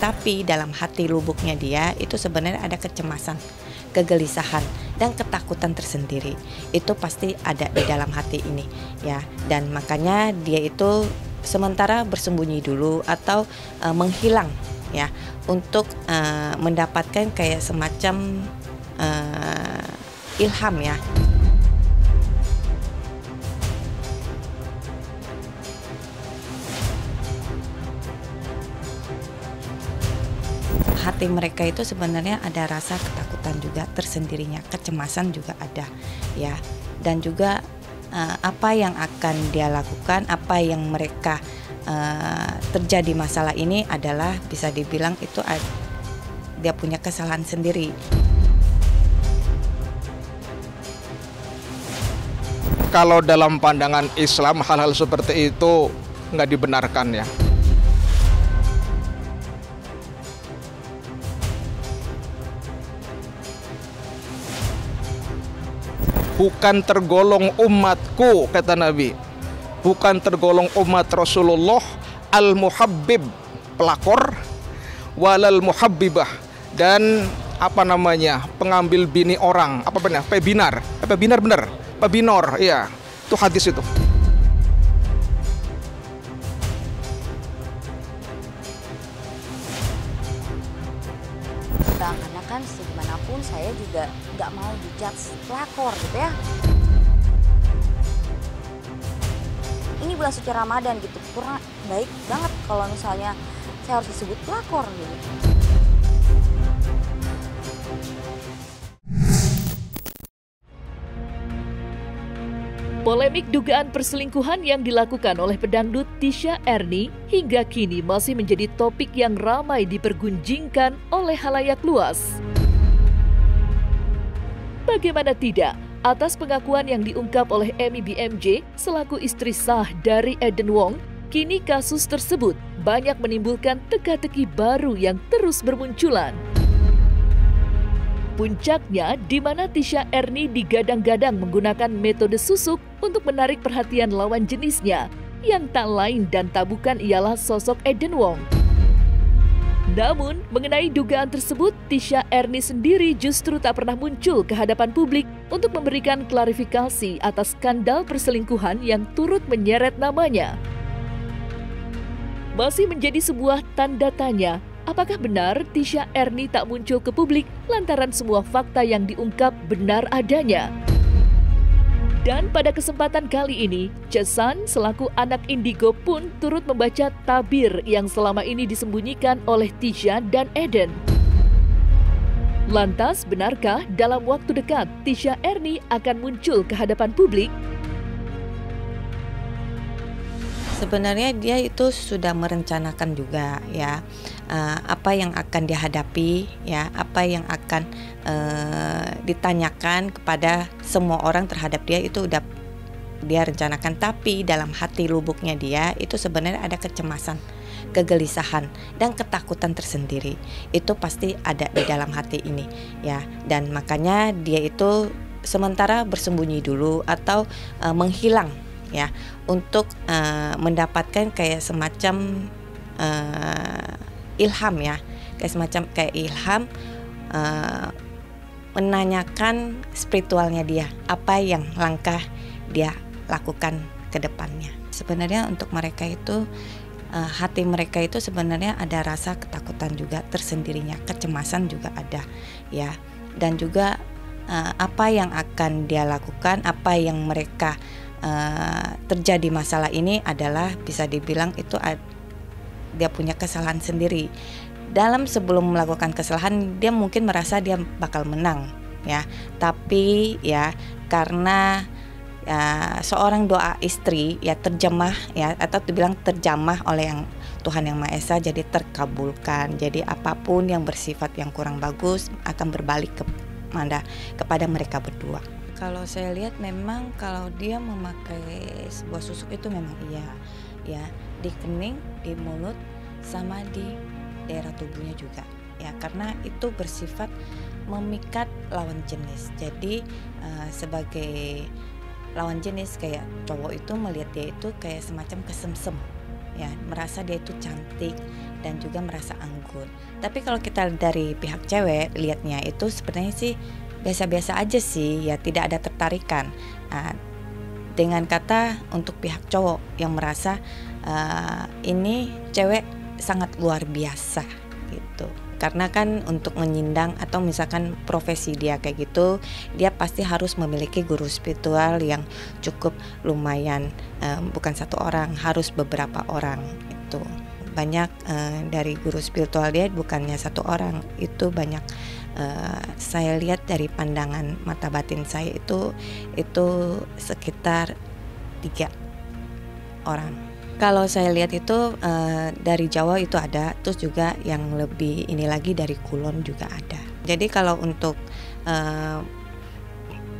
tapi dalam hati lubuknya dia itu sebenarnya ada kecemasan, kegelisahan, dan ketakutan tersendiri. Itu pasti ada di dalam hati ini ya, dan makanya dia itu sementara bersembunyi dulu atau menghilang ya, untuk mendapatkan kayak semacam ilham ya. Hati mereka itu sebenarnya ada rasa ketakutan juga tersendirinya, kecemasan juga ada ya, dan juga apa yang akan dia lakukan, apa yang mereka terjadi masalah ini adalah bisa dibilang itu dia punya kesalahan sendiri. Kalau dalam pandangan Islam hal-hal seperti itu nggak dibenarkan ya. Bukan tergolong umatku, kata Nabi. Bukan tergolong umat Rasulullah al-muhabbib, pelakor, walal muhabbibah, dan pengambil bini orang, pebinar, pebinor, iya, itu hadis itu. Karena kan segimanapun saya juga nggak mau dijudge pelakor gitu ya. Ini bulan suci Ramadan gitu, kurang baik banget kalau misalnya saya harus disebut pelakor gitu. Polemik dugaan perselingkuhan yang dilakukan oleh pedangdut Tisha Erni hingga kini masih menjadi topik yang ramai dipergunjingkan oleh halayak luas. Bagaimana tidak, atas pengakuan yang diungkap oleh Emy BMJ selaku istri sah dari Eden Wong, kini kasus tersebut banyak menimbulkan teka-teki baru yang terus bermunculan. Puncaknya di mana Tisha Erni digadang-gadang menggunakan metode susuk untuk menarik perhatian lawan jenisnya, yang tak lain dan tak bukan ialah sosok Eden Wong. Namun, mengenai dugaan tersebut, Tisha Erni sendiri justru tak pernah muncul ke hadapan publik untuk memberikan klarifikasi atas skandal perselingkuhan yang turut menyeret namanya. Masih menjadi sebuah tanda tanya, apakah benar Tisha Erni tak muncul ke publik lantaran semua fakta yang diungkap benar adanya? Dan pada kesempatan kali ini, Chesan selaku anak indigo pun turut membaca tabir yang selama ini disembunyikan oleh Tisha dan Eden. Lantas, benarkah dalam waktu dekat Tisha Erni akan muncul ke hadapan publik? Sebenarnya dia itu sudah merencanakan juga ya, apa yang akan dihadapi ya, apa yang akan ditanyakan kepada semua orang terhadap dia itu udah dia rencanakan. Tapi dalam hati lubuknya dia itu sebenarnya ada kecemasan, kegelisahan, dan ketakutan tersendiri. Itu pasti ada di dalam hati ini ya, dan makanya dia itu sementara bersembunyi dulu atau menghilang ya, untuk mendapatkan kayak semacam ilham ya, kayak ilham, menanyakan spiritualnya dia, apa yang langkah dia lakukan ke depannya. Sebenarnya untuk mereka itu hati mereka itu sebenarnya ada rasa ketakutan juga tersendirinya, kecemasan juga ada ya, dan juga apa yang akan dia lakukan, apa yang mereka terjadi masalah ini adalah bisa dibilang itu dia punya kesalahan sendiri. Dalam sebelum melakukan kesalahan dia mungkin merasa dia bakal menang ya, tapi ya karena seorang doa istri ya terjemah ya, atau dibilang terjamah oleh yang Tuhan Yang Maha Esa, jadi terkabulkan. Jadi apapun yang bersifat yang kurang bagus akan berbalik kepada mereka berdua. Kalau saya lihat memang kalau dia memakai sebuah susuk itu memang iya ya, di kening, di mulut, sama di daerah tubuhnya juga ya, karena itu bersifat memikat lawan jenis. Jadi sebagai lawan jenis kayak cowok itu melihat dia itu kayak semacam kesemsem ya, merasa dia itu cantik dan juga merasa anggun. Tapi kalau kita dari pihak cewek lihatnya itu sebenarnya sih biasa-biasa aja sih, ya tidak ada tertarikan. Dengan kata untuk pihak cowok yang merasa ini cewek sangat luar biasa gitu. Karena kan untuk menyindang atau misalkan profesi dia kayak gitu, dia pasti harus memiliki guru spiritual yang cukup lumayan, bukan satu orang, harus beberapa orang itu. Banyak dari guru spiritual dia bukannya satu orang, itu banyak. Saya lihat dari pandangan mata batin saya itu sekitar 3 orang. Kalau saya lihat itu dari Jawa itu ada, terus juga yang lebih ini lagi dari Kulon juga ada. Jadi kalau untuk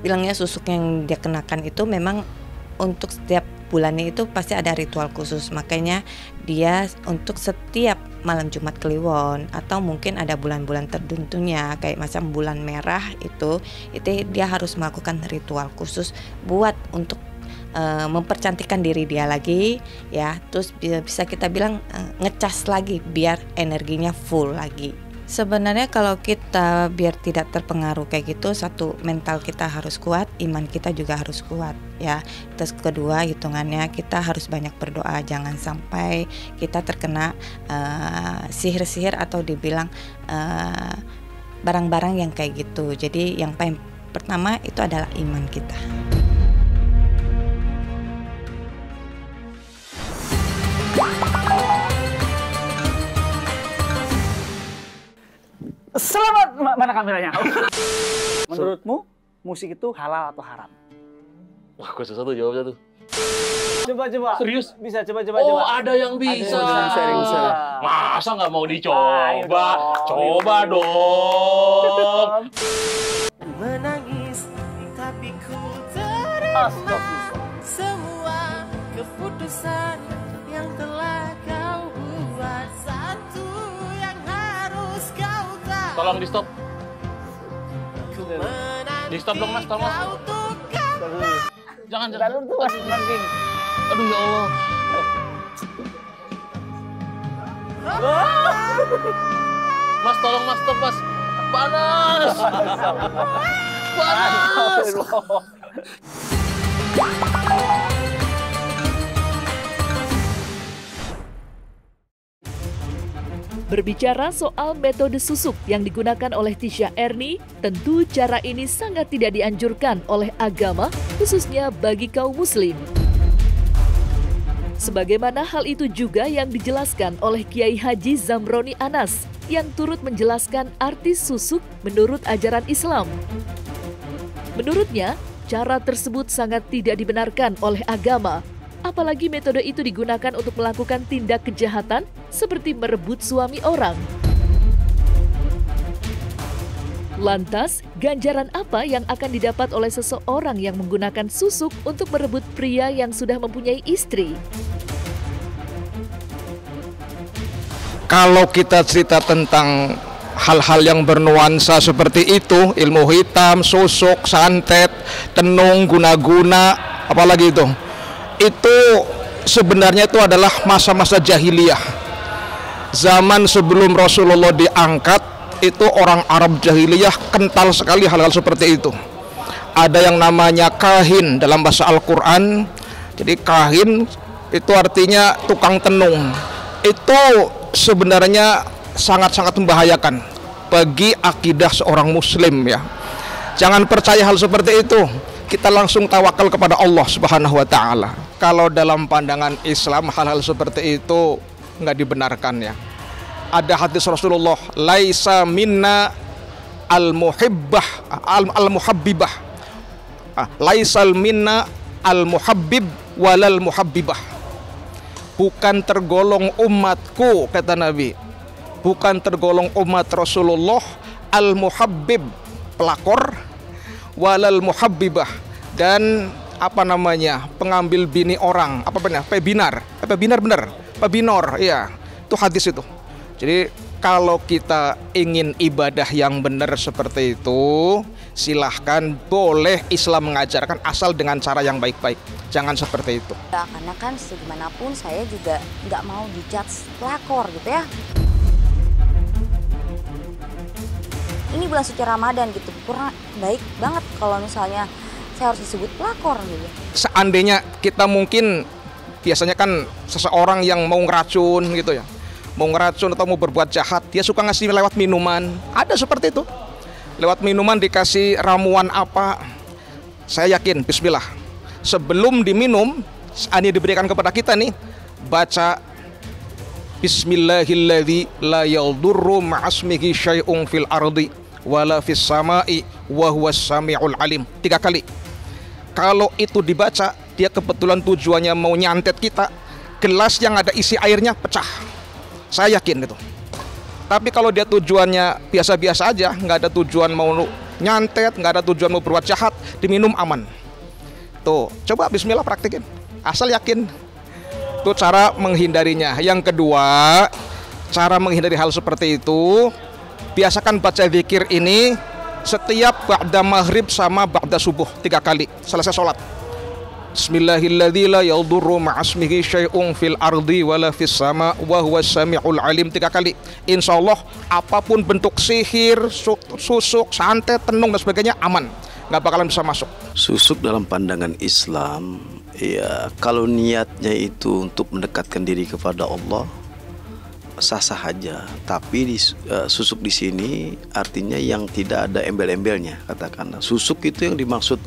bilangnya susuk yang dia kenakan itu memang untuk setiap bulannya itu pasti ada ritual khusus. Makanya dia untuk setiap malam Jumat Kliwon atau mungkin ada bulan-bulan tertentunya kayak macam bulan merah itu dia harus melakukan ritual khusus buat untuk mempercantikkan diri dia lagi ya, terus bisa kita bilang ngecas lagi biar energinya full lagi. Sebenarnya kalau kita biar tidak terpengaruh kayak gitu, satu, mental kita harus kuat, iman kita juga harus kuat ya. Terus kedua, hitungannya kita harus banyak berdoa, jangan sampai kita terkena sihir-sihir atau dibilang barang-barang yang kayak gitu. Jadi yang paling pertama itu adalah iman kita. Selamat, mana kameranya? Menurutmu musik itu halal atau haram? Wah, gue susah tuh jawabnya tuh. Coba. Serius? Bisa, coba. Oh, ada yang bisa. Bisa. Masa nggak mau dicoba? Coba dong. Menangis, tapi ku terima semua keputusan yang telah kau buat. Satu yang harus kau tahu. Tolong di stop. Di stop dong mas, tolong mas. Jangan. Aduh ya Allah. Mas tolong mas, stop mas. Panas. Berbicara soal metode susuk yang digunakan oleh Tisha Erni, tentu cara ini sangat tidak dianjurkan oleh agama, khususnya bagi kaum muslim. Sebagaimana hal itu juga yang dijelaskan oleh Kiai Haji Zamroni Anas, yang turut menjelaskan arti susuk menurut ajaran Islam. Menurutnya, cara tersebut sangat tidak dibenarkan oleh agama. Apalagi metode itu digunakan untuk melakukan tindak kejahatan seperti merebut suami orang. Lantas, ganjaran apa yang akan didapat oleh seseorang yang menggunakan susuk untuk merebut pria yang sudah mempunyai istri? Kalau kita cerita tentang hal-hal yang bernuansa seperti itu, ilmu hitam, susuk, santet, tenung, guna-guna, apalagi itu sebenarnya itu adalah masa-masa jahiliyah. Zaman sebelum Rasulullah diangkat, itu orang Arab jahiliyah kental sekali hal-hal seperti itu. Ada yang namanya kahin dalam bahasa Al-Quran. Jadi kahin itu artinya tukang tenung. Itu sebenarnya sangat-sangat membahayakan bagi akidah seorang muslim ya. Jangan percaya hal seperti itu. Kita langsung tawakal kepada Allah Subhanahu wa Ta'ala. Kalau dalam pandangan Islam hal-hal seperti itu nggak dibenarkan ya. Ada hadis Rasulullah, laisa minna al-muhibbah al-muhabbibah. Laisal minna al-muhabbib walal muhabbibah. Bukan tergolong umatku, kata Nabi. Bukan tergolong umat Rasulullah al-muhabbib, pelakor, walal muhabbibah, dan pengambil bini orang, pebinor, iya, itu hadis itu. Jadi kalau kita ingin ibadah yang benar seperti itu, silahkan, boleh Islam mengajarkan, asal dengan cara yang baik-baik. Jangan seperti itu. Ya, karena kan segimanapun saya juga nggak mau dijudge pelakor gitu ya. Ini bulan suci Ramadan gitu, kurang baik banget kalau misalnya saya harus disebut pelakor gitu. Seandainya kita mungkin, biasanya kan seseorang yang mau ngeracun gitu ya, mau ngeracun atau mau berbuat jahat, dia suka ngasih lewat minuman. Ada seperti itu. Lewat minuman dikasih ramuan apa. Saya yakin, bismillah, sebelum diminum, ini diberikan kepada kita nih, baca Bismillahilladzi la yadurru ma'asmihi syai'un fil ardi wala fis sama'i wa huwas sami'ul alim. 3 kali. Kalau itu dibaca, dia kebetulan tujuannya mau nyantet kita, gelas yang ada isi airnya pecah. Saya yakin itu. Tapi kalau dia tujuannya biasa-biasa aja, nggak ada tujuan mau nyantet, nggak ada tujuan mau berbuat jahat, diminum aman. Tuh, coba bismillah praktikin, asal yakin. Itu cara menghindarinya. Yang kedua, cara menghindari hal seperti itu, biasakan baca zikir ini setiap ba'da maghrib sama ba'da subuh 3 kali selesai sholat. Bismillahilladzi la yadurru ma'asmihi syai'un fil ardi wala fis sama wa huwas sami'ul alim 3 kali. Insyaallah apapun bentuk sihir, susuk, santet, tenung dan sebagainya aman, nggak bakalan bisa masuk. Susuk dalam pandangan Islam, ya kalau niatnya itu untuk mendekatkan diri kepada Allah, sah-sah aja. Tapi susuk di sini artinya yang tidak ada embel-embelnya, katakanlah. Susuk itu yang dimaksud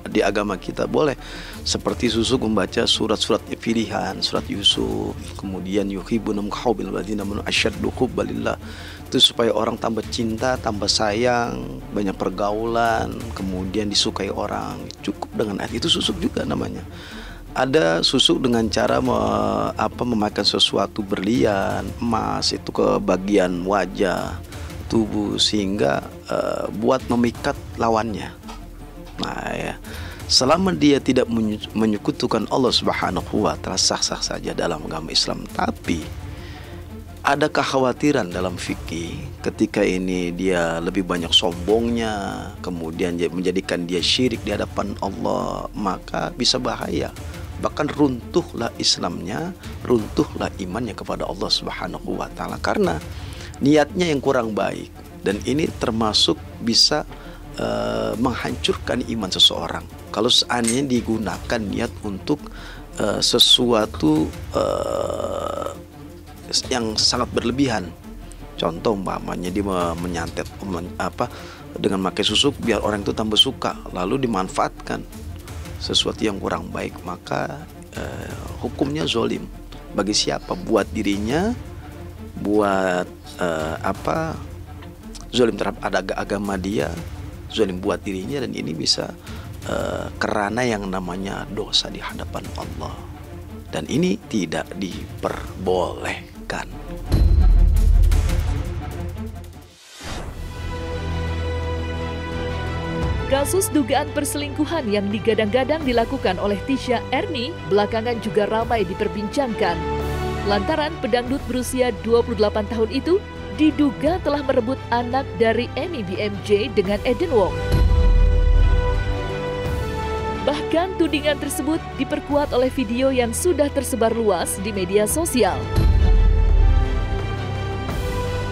di agama kita boleh, seperti susuk membaca surat-surat pilihan, surat Yusuf, kemudian yuhibbunum kahaubil ladina manu asyaddu hubbalillah. Itu supaya orang tambah cinta, tambah sayang, banyak pergaulan, kemudian disukai orang. Cukup dengan ayat itu, susuk juga namanya. Ada susuk dengan cara memakai sesuatu berlian, emas itu ke bagian wajah, tubuh, sehingga buat memikat lawannya. Nah ya, selama dia tidak menyekutukan Allah Subhanahu wa Ta'ala, sah-sah saja dalam agama Islam. Tapi ada kekhawatiran dalam fikih ketika ini dia lebih banyak sombongnya, kemudian menjadikan dia syirik di hadapan Allah, maka bisa bahaya. Bahkan runtuhlah Islamnya, runtuhlah imannya kepada Allah Subhanahu wa Ta'ala, karena niatnya yang kurang baik. Dan ini termasuk bisa menghancurkan iman seseorang kalau seandainya digunakan niat untuk sesuatu yang sangat berlebihan. Contoh umpamanya dia menyantet dengan pakai susuk biar orang itu tambah suka, lalu dimanfaatkan sesuatu yang kurang baik, maka hukumnya zolim. Bagi siapa? Buat dirinya, buat zolim terhadap agama dia, zolim buat dirinya, dan ini bisa kerana yang namanya dosa di hadapan Allah, dan ini tidak diperbolehkan. Kasus dugaan perselingkuhan yang digadang-gadang dilakukan oleh Tisha Erni belakangan juga ramai diperbincangkan. Lantaran pedangdut berusia 28 tahun itu diduga telah merebut anak dari Amy BMJ dengan Eden Wong. Bahkan tudingan tersebut diperkuat oleh video yang sudah tersebar luas di media sosial.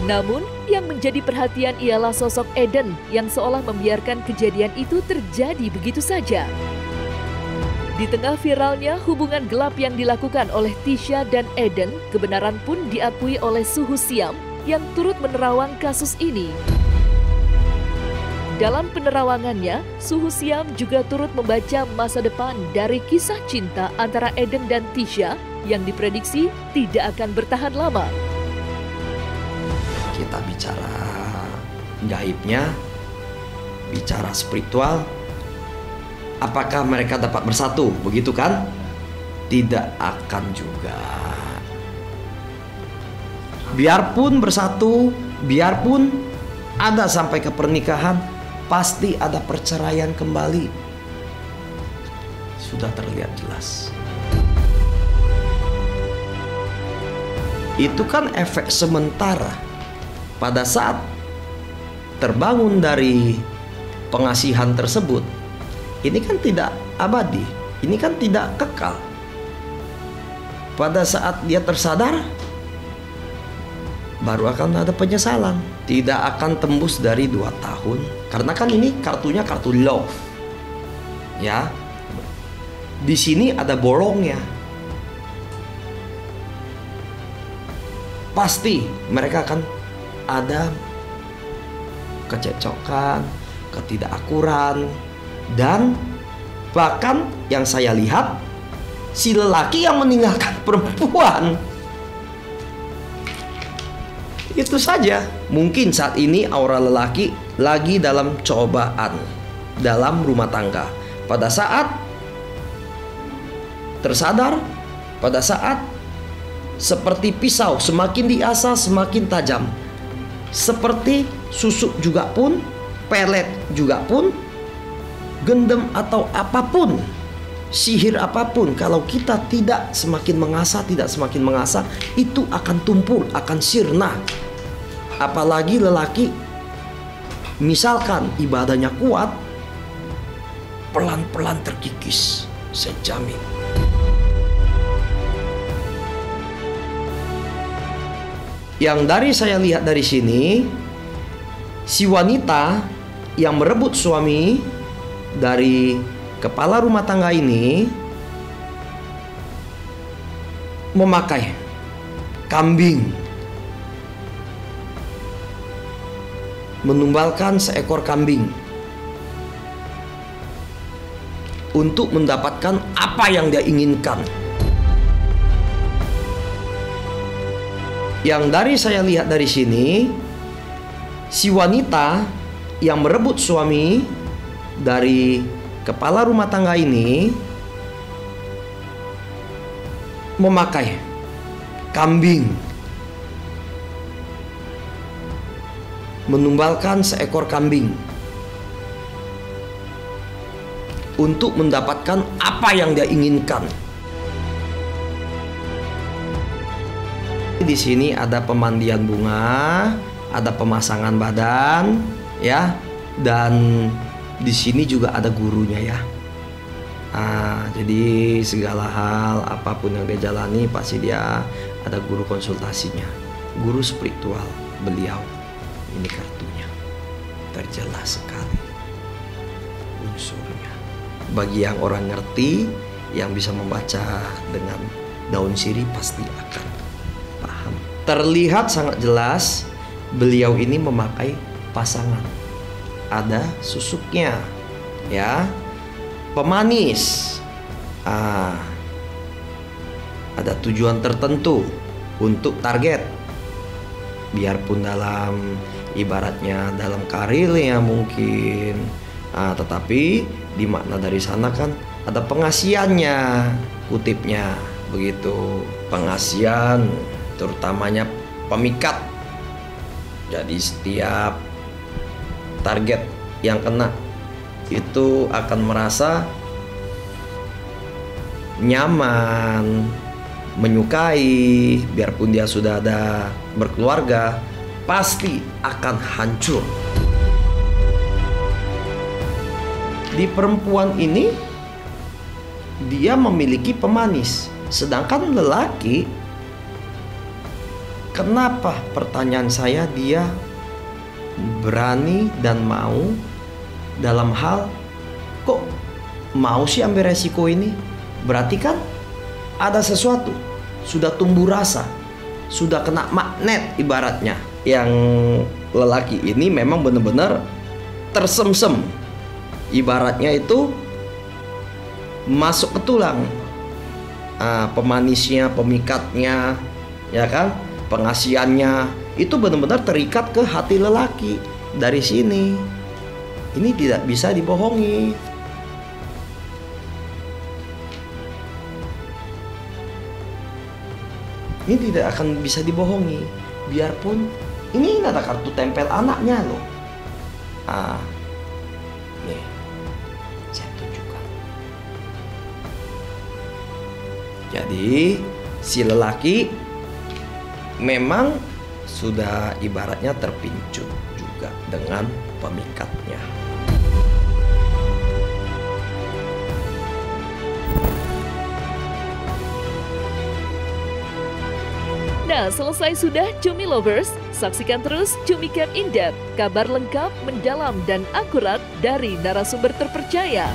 Namun, yang menjadi perhatian ialah sosok Eden yang seolah membiarkan kejadian itu terjadi begitu saja. Di tengah viralnya hubungan gelap yang dilakukan oleh Tisha dan Eden, kebenaran pun diakui oleh Suhu Siam yang turut menerawang kasus ini. Dalam penerawangannya, Suhu Siam juga turut membaca masa depan dari kisah cinta antara Eden dan Tisha yang diprediksi tidak akan bertahan lama. Kita bicara gaibnya, bicara spiritual, apakah mereka dapat bersatu, begitu kan? Tidak akan juga. Biarpun bersatu, biarpun ada sampai ke pernikahan, pasti ada perceraian kembali. Sudah terlihat jelas. Itu kan efek sementara. Pada saat terbangun dari pengasihan tersebut ini kan tidak abadi, ini kan tidak kekal. Pada saat dia tersadar, baru akan ada penyesalan. Tidak akan tembus dari 2 tahun. Karena kan ini kartunya kartu love. Ya. Di sini ada bolongnya. Pasti mereka akan ada kececokan, ketidakakuran, dan bahkan yang saya lihat si lelaki yang meninggalkan perempuan. Itu saja. Mungkin saat ini aura lelaki lagi dalam cobaan dalam rumah tangga. Pada saat tersadar, pada saat seperti pisau semakin diasah semakin tajam. Seperti susuk juga pun, pelet juga pun, gendam atau apapun, sihir apapun, kalau kita tidak semakin mengasah, tidak semakin mengasah, itu akan tumpul, akan sirna. Apalagi lelaki, misalkan ibadahnya kuat, pelan-pelan terkikis, saya jamin. Yang dari saya lihat dari sini, si wanita yang merebut suami dari kepala rumah tangga ini memakai kambing, menumbalkan seekor kambing untuk mendapatkan apa yang dia inginkan. Yang dari saya lihat dari sini, si wanita yang merebut suami dari kepala rumah tangga ini memakai kambing, menumbalkan seekor kambing untuk mendapatkan apa yang dia inginkan. Di sini ada pemandian bunga, ada pemasangan badan, ya, dan di sini juga ada gurunya, ya. Jadi segala hal apapun yang dia jalani pasti dia ada guru konsultasinya, guru spiritual beliau. Ini kartunya terjelas sekali unsurnya. Bagi yang orang ngerti, yang bisa membaca dengan daun sirih pasti akan paham. Terlihat sangat jelas beliau ini memakai pasangan. Ada susuknya, ya, pemanis. Ada tujuan tertentu untuk target. Biarpun dalam ibaratnya dalam karirnya mungkin, tetapi di makna dari sana kan ada pengasiannya, kutipnya begitu. Pengasian terutamanya pemikat. Jadi setiap target yang kena itu akan merasa nyaman, menyukai. Biarpun dia sudah ada berkeluarga, pasti akan hancur. Di perempuan ini dia memiliki pemanis, sedangkan lelaki, kenapa pertanyaan saya dia berani dan mau dalam hal kok mau sih ambil resiko ini? Berarti kan ada sesuatu, sudah tumbuh rasa, sudah kena magnet ibaratnya. Yang lelaki ini memang benar-benar tersemsem, ibaratnya itu masuk ke tulang. Pemanisnya, pemikatnya, ya kan, pengasiannya itu benar-benar terikat ke hati lelaki. Dari sini ini tidak bisa dibohongi. Ini tidak akan bisa dibohongi. Biarpun ini ada kartu tempel anaknya loh. Nih, saya tunjukkan. Jadi si lelaki memang sudah ibaratnya terpincut juga dengan pemikatnya. Nah, selesai sudah Cumi Lovers, saksikan terus Cumi Camp In-Depth, kabar lengkap, mendalam, dan akurat dari narasumber terpercaya.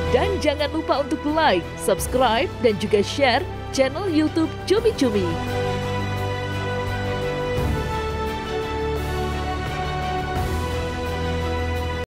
Dan jangan lupa untuk like, subscribe, dan juga share channel YouTube Cumi Cumi.